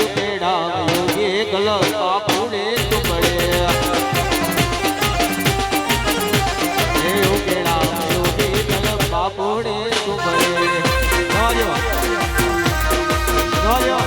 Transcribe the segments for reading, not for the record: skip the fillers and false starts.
ઉકેડા યોગી ગલ બાપુને તુમડે એ ઉકેડા યોગી ગલ બાપુને તુમડે જોજો જોજો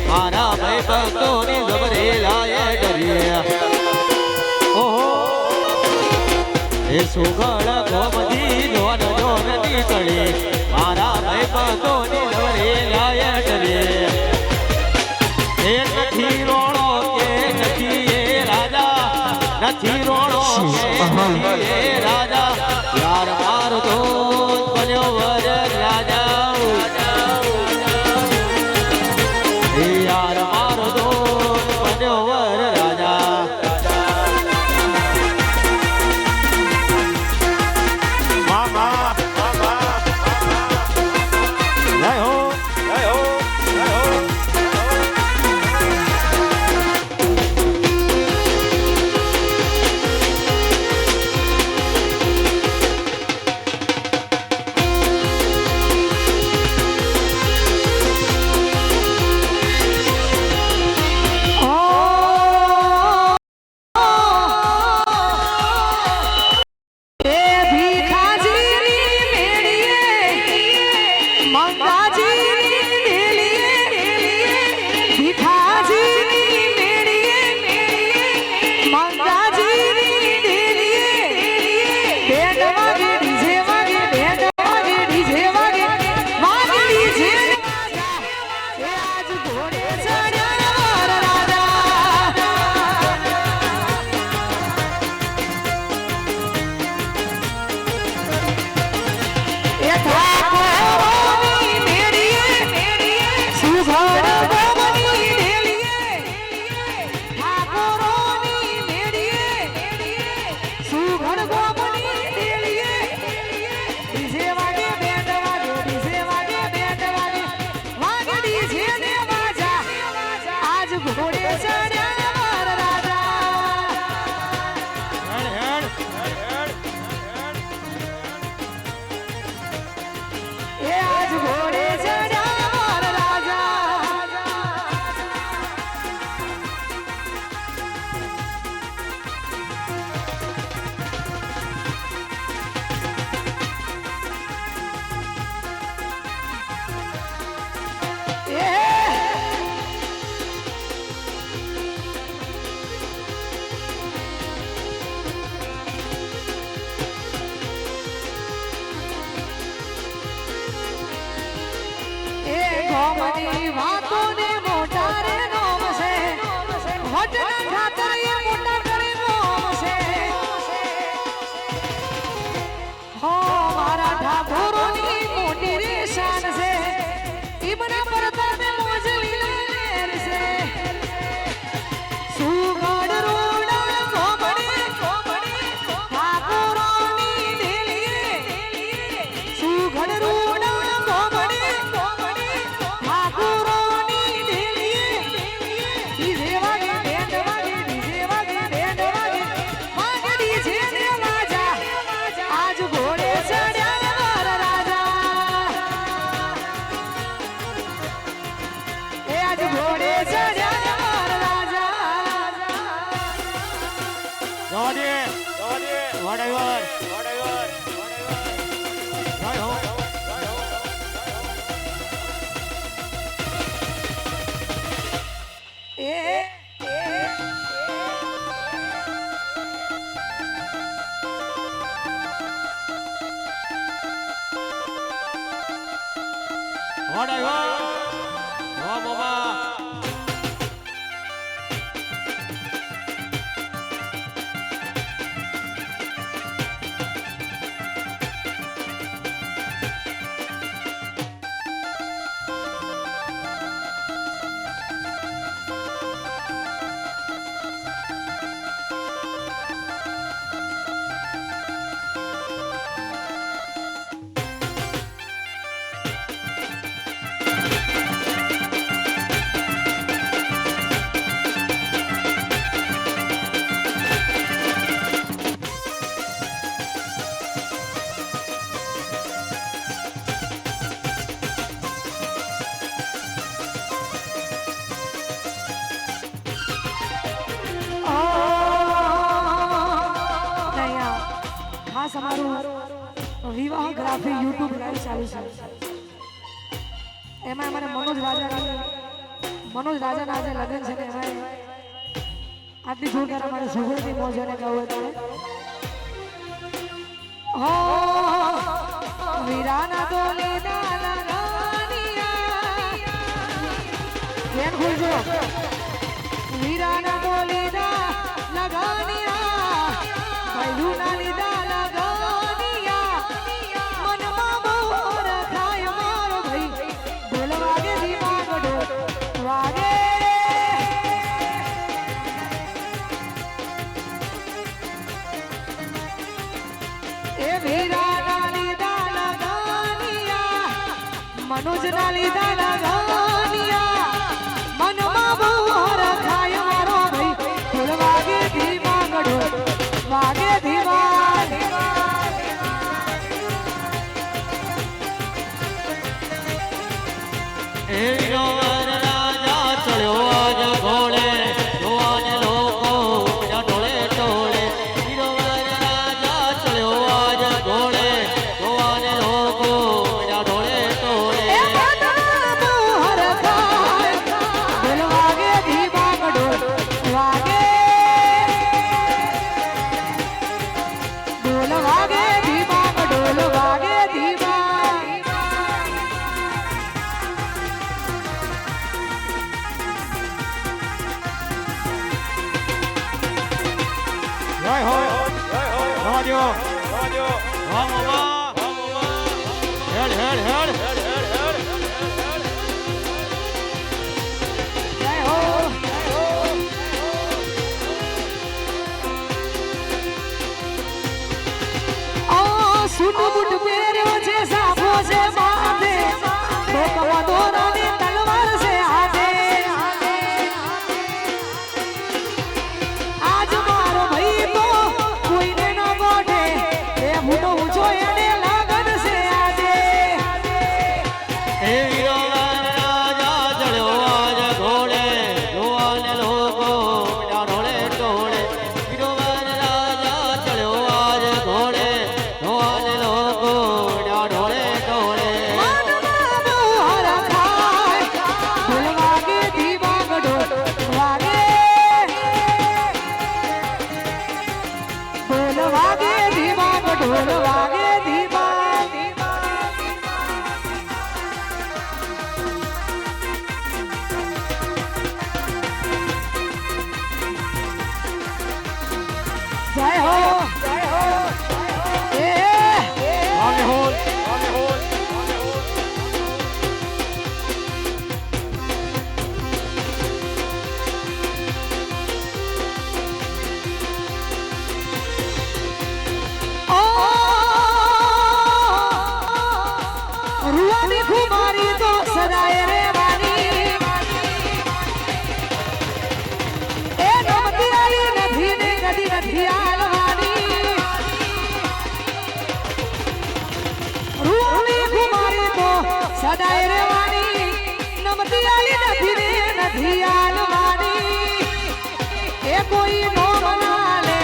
મારા ભાઈ ભક્તોની જબરેલાએ ડરીએ ઓહો એ સુગળ ગોમતી જોન જોન નીકળી મારા ભાઈ ભક્તોની જબરેલાએ ડરીએ એ નથી રોણો કે નથી એ રાજા નથી રોણો કે નથી એ રાજા યાર મારો તો બન્યો વર રાજા यार मारो दो बन्यो वर राजा मामा जय हो जय हो जय हो ગોમની વાતોને મોટા રે નોમ છે વટના ખાતર એ મોટા કરે નોમ છે હો મારા ઠાકોરોની મોટી રે શાન છે ઈમના પરતાને મોજલી લેર છે સુગડ રોડા ગોમની ખાસ અમારું વિવાહગ્રાફી યુટ્યુબ લાઈવ ચાલુ છે. એમાં અમારે મનોજ રાજાના આજે લગ્ન છે ને એમાં આટલી જોરદાર અમારે સુગંધી મોજોને ગાવું હતું. હો વીરાના દોલી દાના ગાનિયા કેમ ખુલજો વીરાના દોલી દા લગાનિયા ભાઈલુના લીધા લગાનિયા મનમાં મોર ખાય મારો ભાઈ ઢોલ વાગે દિમાગ ઢોલ વાગે એ વીરાના લીધા લગાનિયા મનોજના લીધા લગાનિયા મનમાં મોર ખાય મારો ભાઈ ઢોલ વાગે દિમાગ ઢોલ વાગે દિમાગ રાજા ચડ્યો આજ ઘોડે જોવાને લોકો ઢોળે ઢોળે રાજા ચડ્યો આજ ઘોડે જોવાને લોકો ઢોળે ઢોળે વાગે દિમાગ ઢોલ વાગે ઢોલ વાગે દિમાગ ઢોલ વાગે દિમાગ જય હો રાજો વાહ મામા હેડ હેડ હેડ જય હો સૂટ બૂટ પહેર્યો છે સાફો છે માથે ડોકમાં દોરાની તલવાર છે હાથે આજ મારો ભાઈ તો કોઈને ન ગોઠે એ મોટો ઊંચો એને લાગન છે આજે એ રાજા ચડ્યો આજ ઘોડે જોવાને લોકો ઢોળે ઢોળે રાજા ચડ્યો આજ ઘોડે જોવાને લોકો ઢોળે ઢોળે ઢોલ વાગે દિમાગ ઢોલ વાગે ઢોલ વાગે દિમાગ ઢોલ વાગે દિમાગ જય હો એ આગે હોલ રૂવાની ખુમારી તો સદાય રહેવાની એ નમતી આલી નથી ને કદી નથી આલવાની રૂવાની ખુમારી તો સદાય રહેવાની નમતી આલી નથી ને નથી આલવાની એ કોઈ નો મનાલે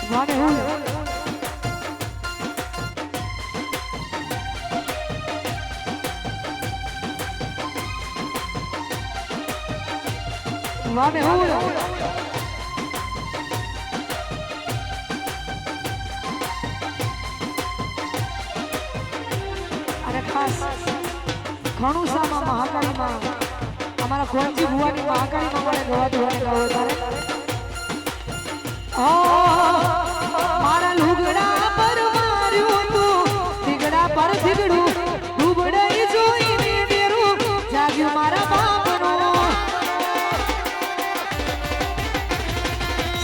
વાને હું વાને હું અને ખાસ ખણુસામાં મહાકાળીમાં અમારા કોણજી ભુવાની મહાકાળીમાં મને ગવાતું હોય ગાવ તારે મારા લુગડા પર માર્યું તું ઠીગડા પર ઠીગડું ડૂબડાઈ જોઈને ડેરું જાગ્યું મારા બાપનો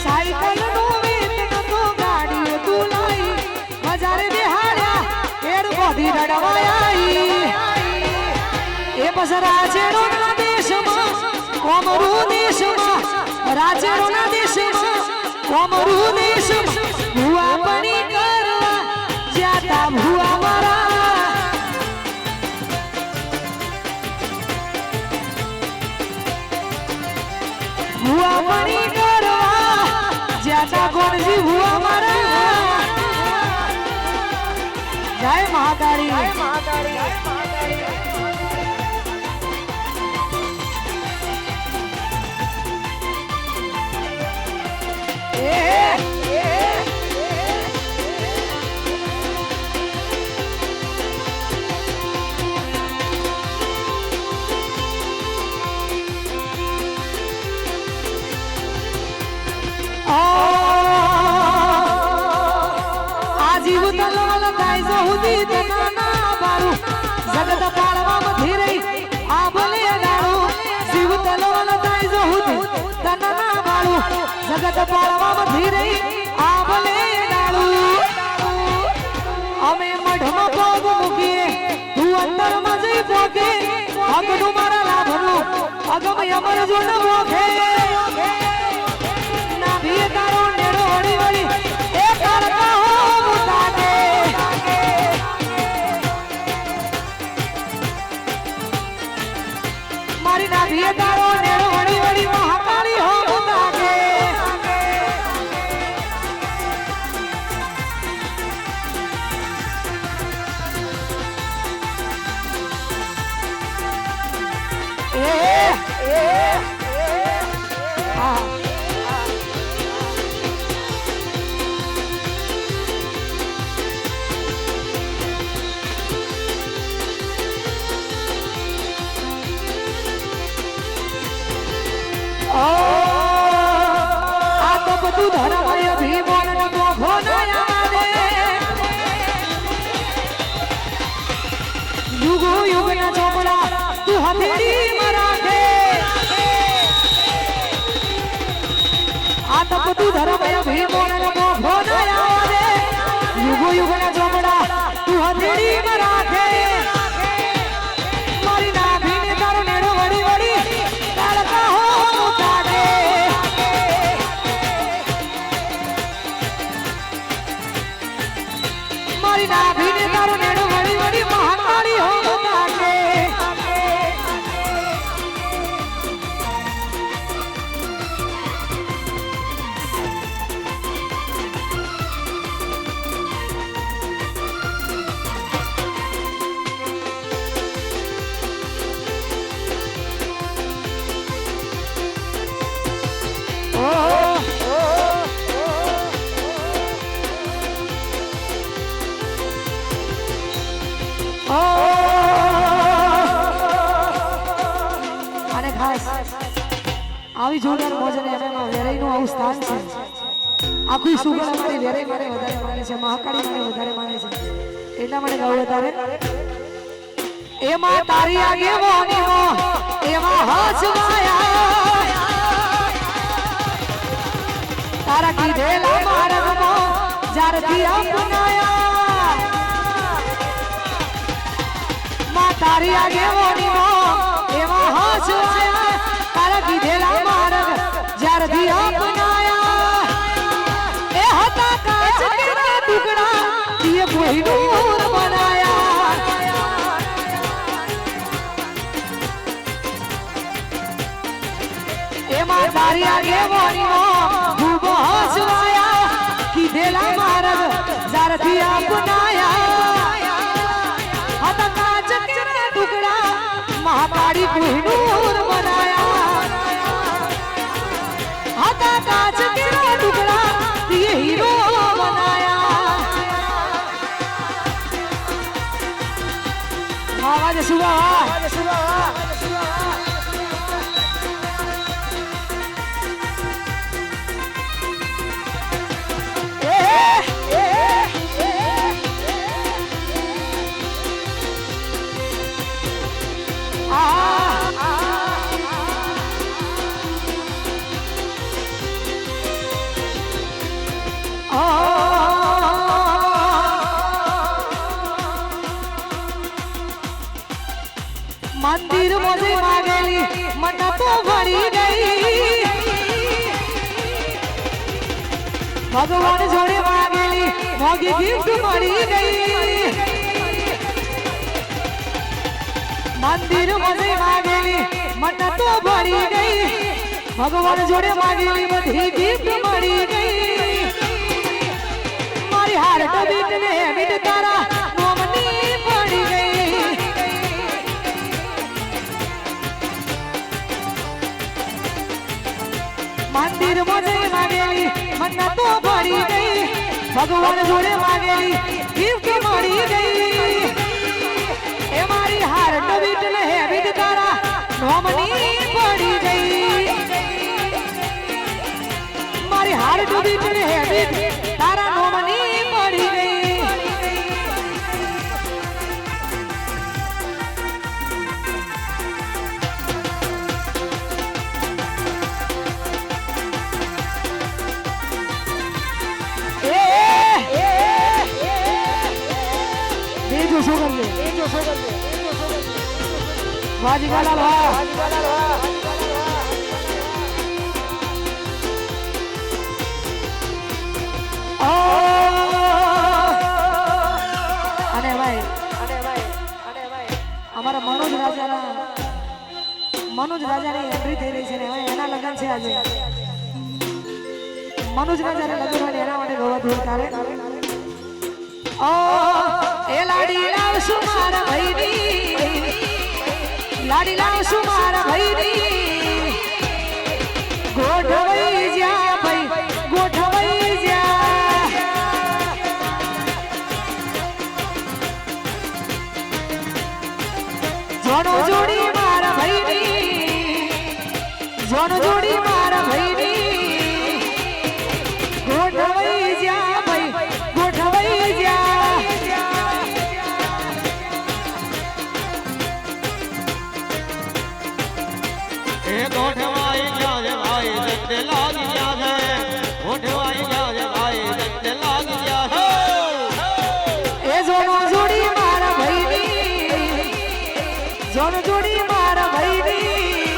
સાયકલ નો વેત નતો ગાડીઓ તું લાઈ બજારે બેહાડ્યા એર બોધી રડવાયા એ બસ રાજેરો ના દેશમાં કોમરૂ દેશમાં રાજેરો ના દેશમાં કોમરૂ દેશમાં ભુવા પણી કરવા જ્યાતા ભુવા મારા ભુવા પણી કરવા જ્યાતા કોણજી ભુવા મારા જય મહાકાળી જય મહાકાળી જગત પાળવામાં ધીરે આ ભલે દાડું શિવ તલવલ થાય જો હું તનના બાળું જગત પાળવામાં ધીરે આ ભલે દાડું અમે મઢમાં પગ મૂકીએ તું અંતરમાં જઈ પોકે અગનું મારા લાભનું અગમ અમર જોડ મોખે ના ભીએ તારો નેડો વળી વળી એ તારકા હો મુતાકે મારી ના ભીએ તારો નેડો વળી વળી મહાકાળી હો મુતાકે બધું ધર્મય ભીમોન મોખો નયા યુગો યુગના ચોપડા તું હથેળી મરાઠે આ તો બધું ધર્મય ભીમોન મોખો નયા યુગો યુગના ચોપડા તું હથેળી મરાઠે મારી નાભીને તારો નેડો વળી વળી તારકા હો મુતાડે મારી નાભીને તારો નેડો વળી વળી મહાકાળી હો મુતાડે અને ખાસ આવી જોરદાર મોજ અને એમાં વેરાઈનું આવું સ્થાન છે આખી સુગર અમારી વેરાઈ મારે વધારે માને છે મહાકાળી મારે વધારે માને છે એટલા માટે ગાવું વધારે એમાં તારી આગેવાનીઓ એમાં હસવાયા તારા કીધેલા માર્ગમાં જ્યારથી અપનાયા માં તારી આગેવાનીઓ એમાં હસવાયા તારા કીધેલા માર્ગ જ્યારથી અપનાયા એ હતા કાચ કેના ટુકડા એ કોહિનૂર બનાયા એમાં તારી આગેવાનીઓ ખૂબ હસવાયા કીધે ભગવાન જોડે માંગેલી મોગી ગિફ્ટ મળી ગઈ મંદિર મને માંગેલી મન્નતો ભરી ગઈ ભગવાન જોડે માંગેલી બધી ગિફ્ટ મળી ગઈ મારી હાર્ટ બીટ ને બીટ તારા નોમની પડી ગઈ મંદિર મને માંગેલી મન્નતો ભરી ગઈ ભગવાન જોડે માંગેલી ગિફ્ટ મળી ગઈ એ મારી હાર્ટ બીટ ને બીટ તારા નોમની પડી ગઈ મારી હાર્ટ બીટ ને બીટ તારા નોમની પડી ગઈ વાજી ગાલા લા અને ભાઈ અમારા મનોજ રાજાની એન્ટ્રી થઈ રહી છે ને હવે એના લગન છે આજે મનોજ રાજાને લગન હોય એના માટે ગવા ધૂળ તારે એ લાડી લાવશું મારા ભાઈની લાડી લાવશું મારા ભાઈની ગોઠવાઈ જા ભાઈ ગોઠવાઈ જા જોડો જોડી મારા ભાઈની જોડો જોડી મારા ભાઈની ગોઠવાઈ જા ભાઈ ગોઠવાઈ જા ગોઠવાઈ ગયા છે ભાઈ દત્તે લાગી ગયા છે ગોઠવાઈ ગયા છે ભાઈ દત્તે લાગી ગયા છે એ જોનો જોડી મારા ભાઈની જોનો જોડી મારા ભાઈની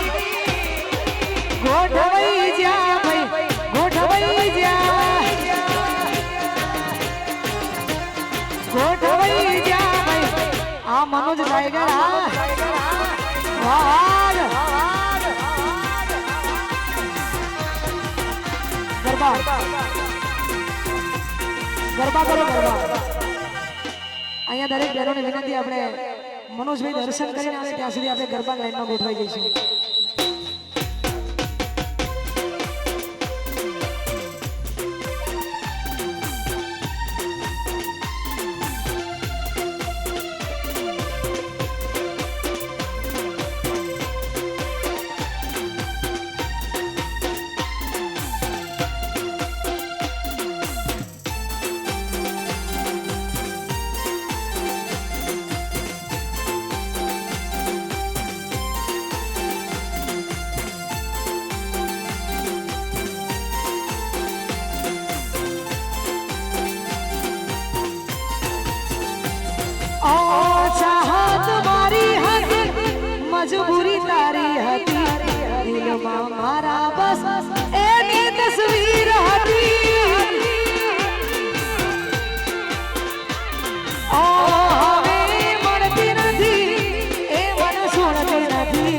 ગોઠવાઈ જા ભાઈ ગોઠવાઈ જા ગોઠવાઈ જા ભાઈ આ મનોજ ટાઈગર વાહ ગરબા ગરબા કરો ગરબા અહીંયા દરેક બહેનોને વિનંતી આપણે મનોજભાઈ દર્શન કરીને આવે ત્યાં સુધી આપણે ગરબા લાઈનમાં ગોઠવાઈ જઈશું મજબૂરી તારી હતી દિલમાં મારા બસ એની તસવીર હતી હવે મળતી નથી એ મન સુણતી નથી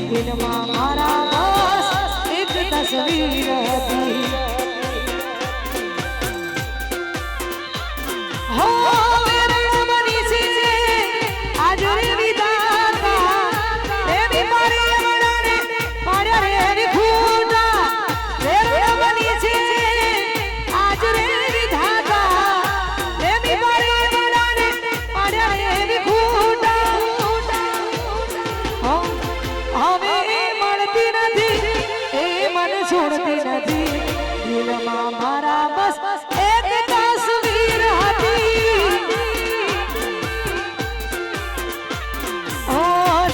દિલમાં મારા બસ એક તસવીર હતી હો છોડતી નથી દિલમાં મારા બસ એક તસવીર હતી ઓ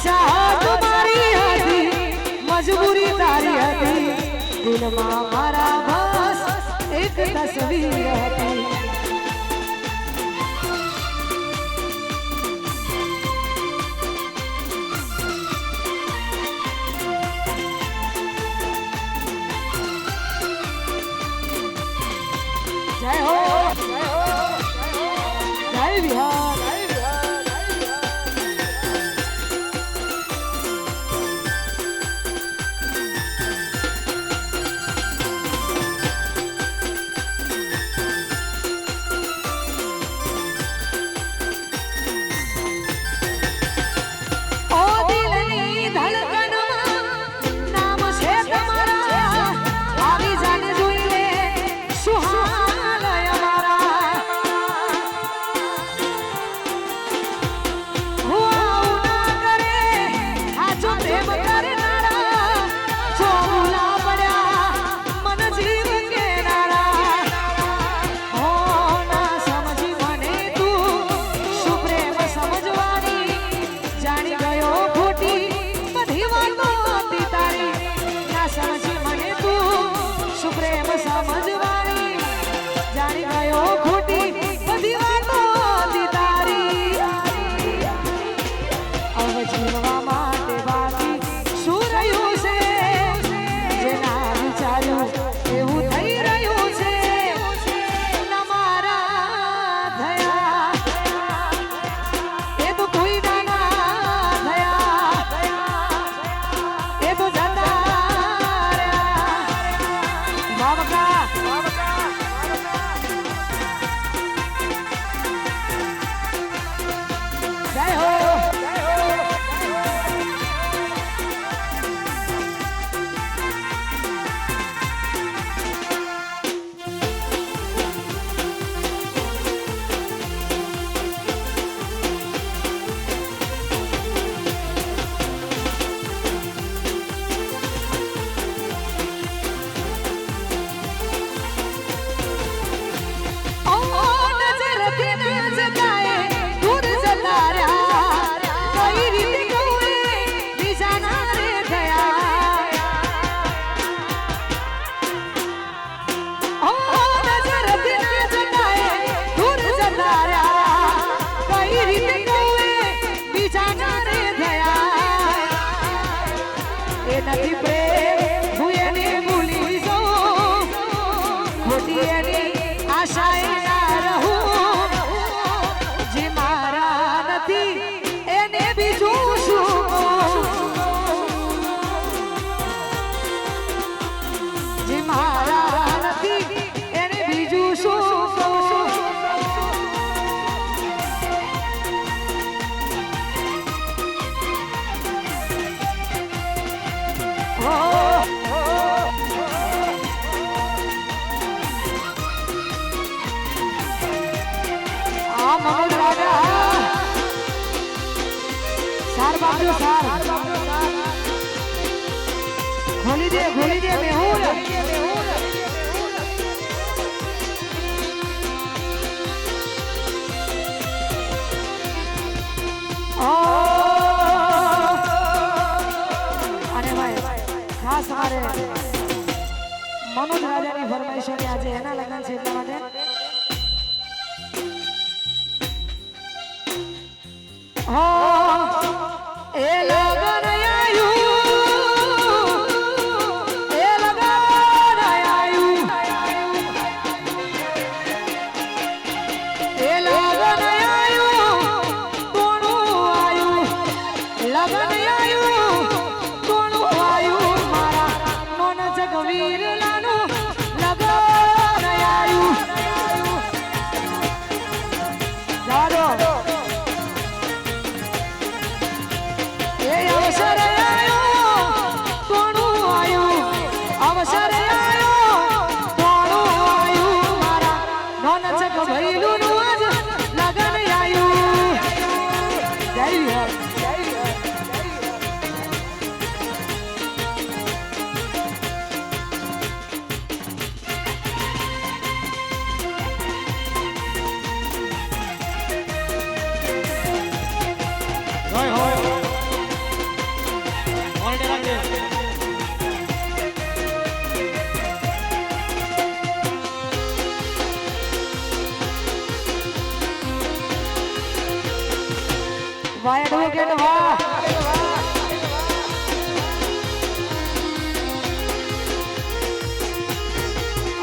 ચાહત મારી હતી મજબૂરી તારી હતી દિલમાં મારા બસ એક તસવીર હતી સમજવાની જાણી ગયો ખોટી બધી વાતો તારી હવે જીવવા માટે બાકી શું રહ્યું છે જેના વિચાર્યું એવું થઈ રહ્યું છે ના મારા થયા એ તો કોઈ ના થયા એ તો જતા રહ્યા બાબકા જય હો નથી પ્રેમ હું એને ભૂલી જાઉં ખોટી એની આશાએ ના રહું જે મારા નથી એને બીજું શું જે મારા નથી એને બીજું શું મનોજ રાજા સાર બાપજો સાર ખોલી દે મેહુલ અને ભાઈ ખાસ અમારે મનોજ રાજાની ફરમાઈશ છે આજે એના લગ્ન છે એટલા માટે એ લગન આયું એ લગન આયું એ લગન આયું કોનું આયું લગન આયું કોનું આયું મારા મન જગવીર લાનું લગન આયું જાડો અવસર આયો કોનું આયું અવસર આયો કોનું આયું મારા નોન જગ ભઈલું નું આજ લગન આયું જય હો વાય એડવોકેટ વાહ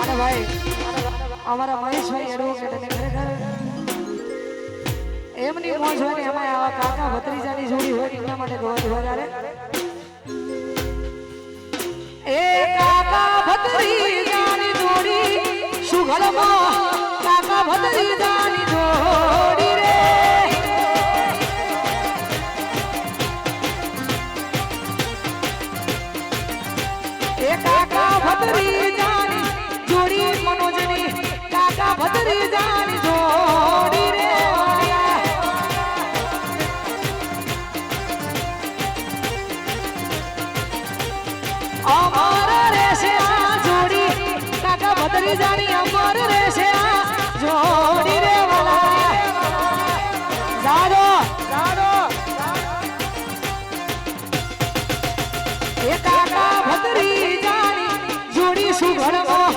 અને ભાઈ અમારા મહેશભાઈ એડવોકેટ અને ખરેખર એમની મોજ હોય ને એમાં આવા કાકા ભત્રીજાની જોડી હોય એટલા માટે ગોળ વધારે એ કાકા ભત્રીજાની જોડી સુગલમાં કાકા ભત્રીજાની જોડી રે એ કાકા ભત્રીજાની જોડી મનોજની કાકા ભત્રીજાની જોડી રે અમર રહેશે આ જોડી કાકા ભત્રીજાની અમર રહેશે આ જોડી રે વાલા જાડો એ કાકા ભત્રીજાની જોડી સુઘડમાં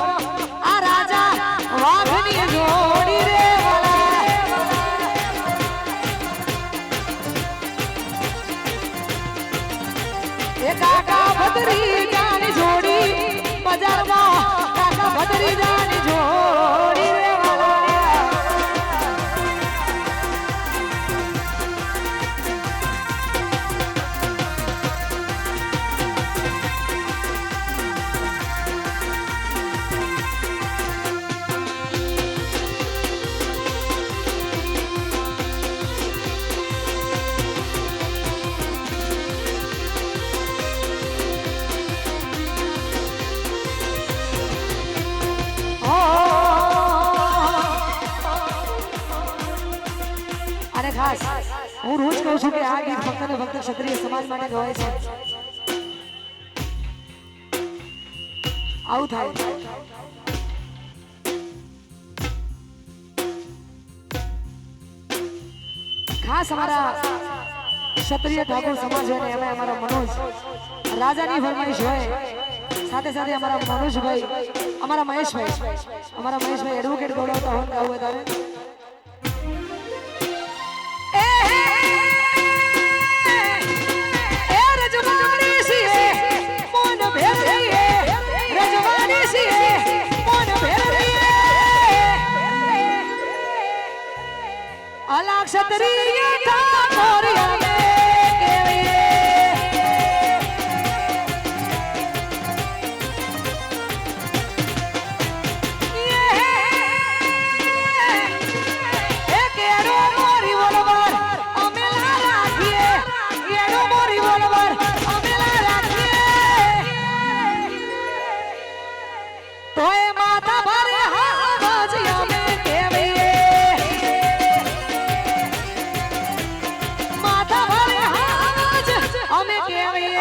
હું રોજ કહું છું કે આ ગીત ફક્ત ને ફક્ત ક્ષત્રિય સમાજ માટે ગવાય છે. આવું થાય. ખાસ અમારા ક્ષત્રિય ઠાકોર સમાજ હોય ને એમાં અમારા મનોજ રાજાની ફરમાઈશ હોય, સાથે સાથે અમારા મનોજભાઈ, અમારા મહેશભાઈ એડવોકેટ ગોળવતા હોય ગાવું હોય તારે અલા ક્ષત્રિય ઠાકોર અમે કેવીએ એ કેરો મોરી બોલવાર અમે લા રાખીએ, કેરો મોરી બોલવાર અમે લા રાખીએ તોય માતા ભરે હાજ અમે કેવીએ અમે કેવીએ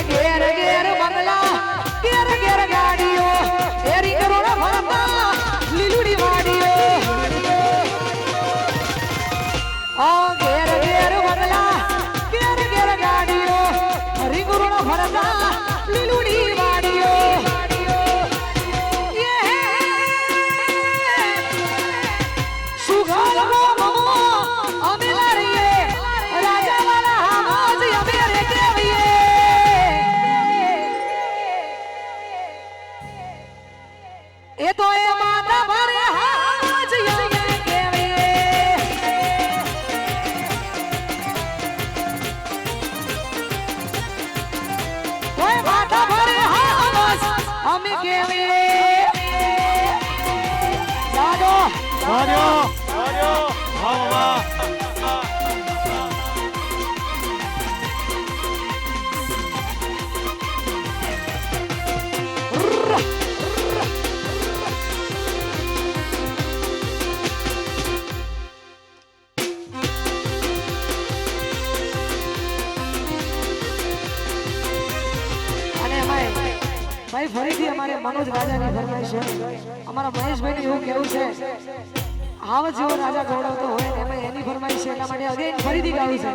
ઘેર ઘેર બંગલા ઘેર ઘેર ગાડીઓ એરી કરોડા ભરતા લીલુડી વાડીઓ ઓ ઘેર ઘેર બંગલા ઘેર ઘેર ગાડીઓ એરી કરોડા ભરતા લીલુડી વાડીઓ સુઘર મોમો અમે લારીએ રાજા વાલા હાજ અમે રે કેવીએ એ તો એ માતા ભરે હાજ અમે કેવીએ ઓય માતા ભરે હાજ અમે કેવીએ દાદો ભાઈ ફરીથી અમારે મનોજ રાજાની ફરમાઈશ છે. અમારા મહેશભાઈ એવું કેવું છે આવ જેવો રાજા ગૌરવતો હોય ને એમાં એની ફરમાઈશ છે એટલા માટે અગેન ફરીથી ગાવું છે.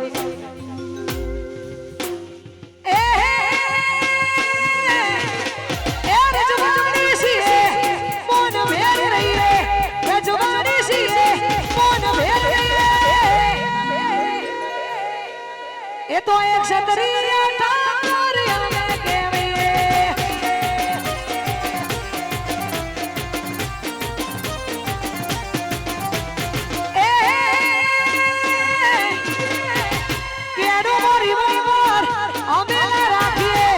એ તો એક ક્ષત્રિય ઠાકોર અમે કેવીએ કેડો મોરી વહીવર અમે લા રાખીએ,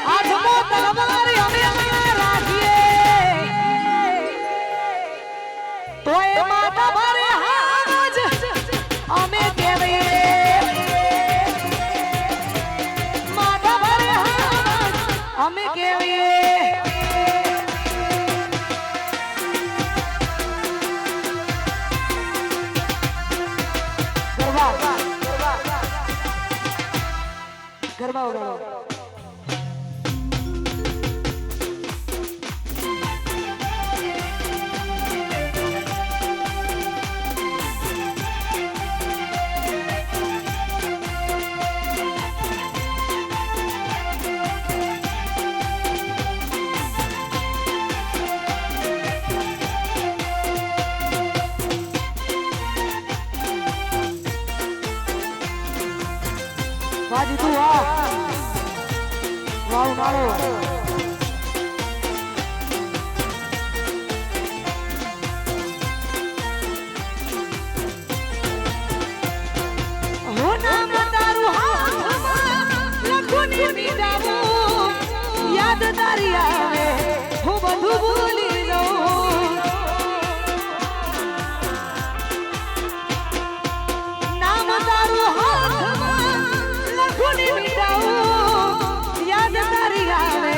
હાથમાં તલવાર અમે લા રાખીએ તો એ માતા ભરે હાજ અમે કેવીએ અમે કેવીએ ગરબા વગાડો. વાહ જીતુ વાહ વાહ ઉનાળો હો નામ તારું હાથમાં લખું ની તારી આવે હું બધું ભૂલી જાઉં નામ તારું હાથમાં લખું ને મીટાવું યાદ તારી આવે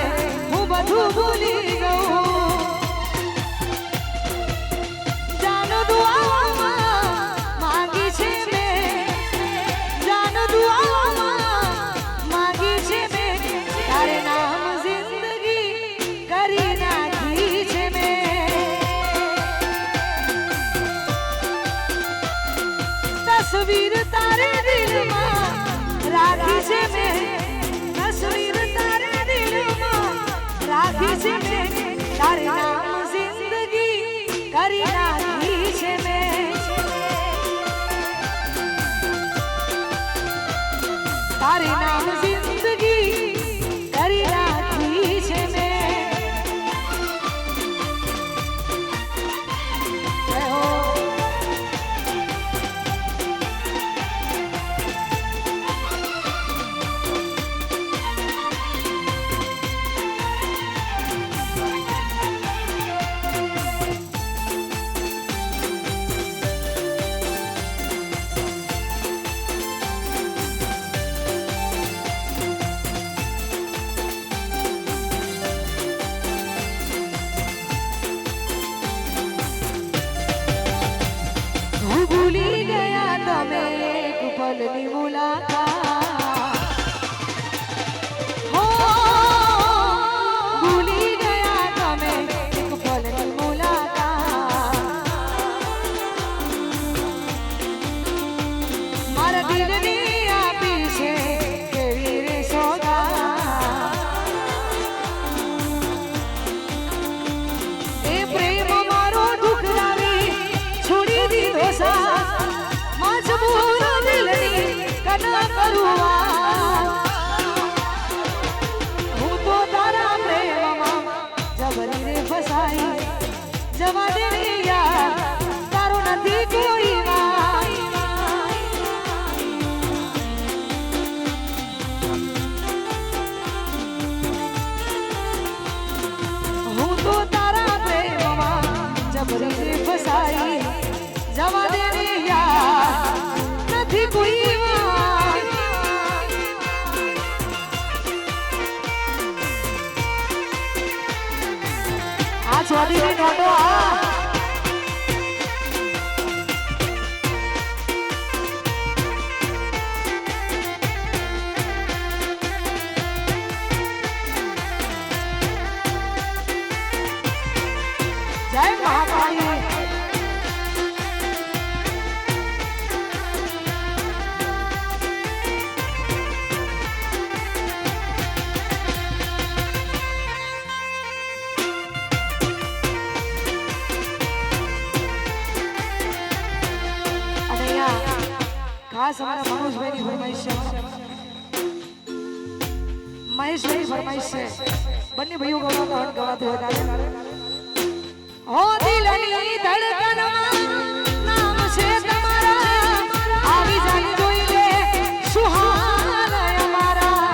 હું બધું ભૂલી જાઉં જાનો દુઆમાં માંગી છે મેં જાનો દુઆમાં માંગી છે મેં તારે નામ જિંદગી કરી નાખી છે મેં તસવીર તારે દિલમાં રાખી છે મેં તસવીર તારે દિલમાં રાખી છે મેં તારે નામ જિંદગી કરી નાખી છે મેં તારે નામ જિંદગી કરી નાખી છે મેં જય હો હું ભૂલી ગયા તમે એક પલની મુલાકાત હો ભૂલી ગયા તમે એક પલની મુલાકાત મારા દિલની આપી છે કેવી રે સોગાત એ પ્રેમ મારો ઠુકરાવી છોડી દીધો સાથ મજબૂર દિલની કના કરું હું તો તારા પ્રેમમાં જબરી રે ફસાઈ જવા દે રે યાર તારો નથી કોઈ વાર હું તો તારા પ્રેમમાં જબરી રે ફસાઈ જવા દે રે યાર નથી કોઈ વાર આ છોડીની નોટો આ જય મહાકાળી અને અહીંયા ખાસ અમારા મનોજભાઈની ફરમાઈશ છે મહેશભાઈની ફરમાઈશ છે બંને ભાઈઓ ગવાતા ગવાતું હોય ત્યારે હો દિલની ધડકનમાં નામ છે તમારા આવી જાય જોઈ લે સુહાન અમારા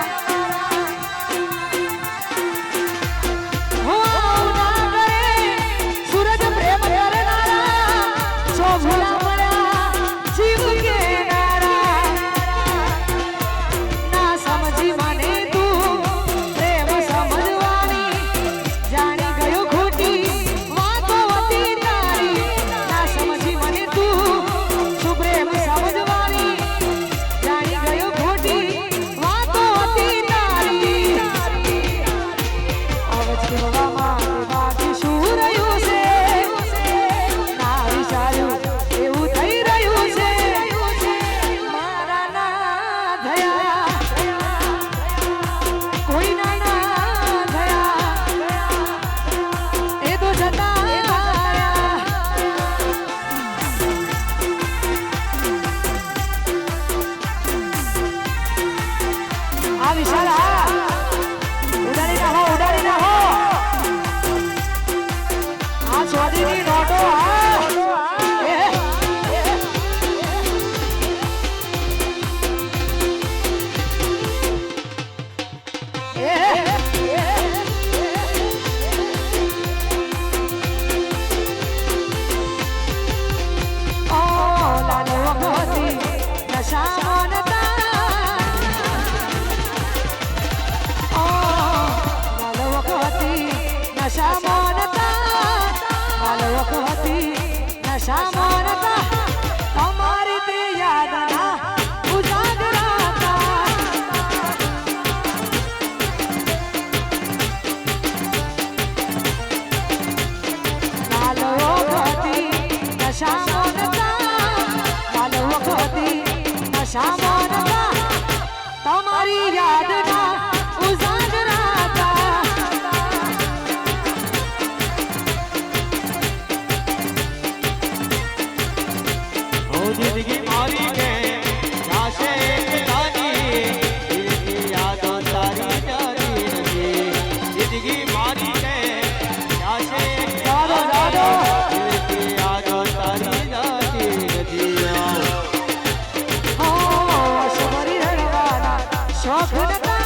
હો ના કરે સૂરજ પ્રેમ કરનારા છો ભૂલા મળ્યા જીવ કે નારા ના સમજી મને તું પ્રેમ સમજવાની જાણી ગયો ખોટી વાતો હતી તારી ના નશા મોનતા ઓ માલ વખતી નશા મોનતા માલ વખતી નશા મોનતા તમારી તે યાદ ના ઉજાગરાતા માલ વખતી નશા મોનતા માલ વખતી નશા મોનતા તમારી યાદ ના ઉજાગરાતા ઓ જિંદગી મારી કે જાશે જાની દિલની યાદો તારી જાતી નથી જિંદગી મારી કે જાશે દાદો દાદો દિલની યાદો તારી જાતી નથી ઓ શબરી રડવાના શોખ નતા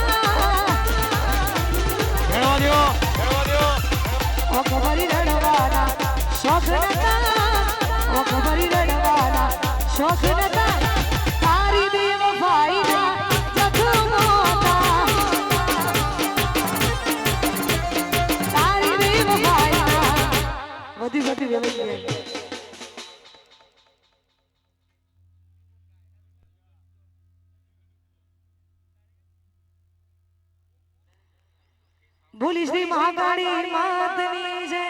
ખેડવા દો ઓ ખબરી રડવાના શોખ નતા ઓ ખબરી રડવાના શોખ નતા તારી બેવફાઈના જખમોતા તારી બેવફાઈના બધી વ્યવસ્થા બોલી શ્રી મહાકાળી માતની જય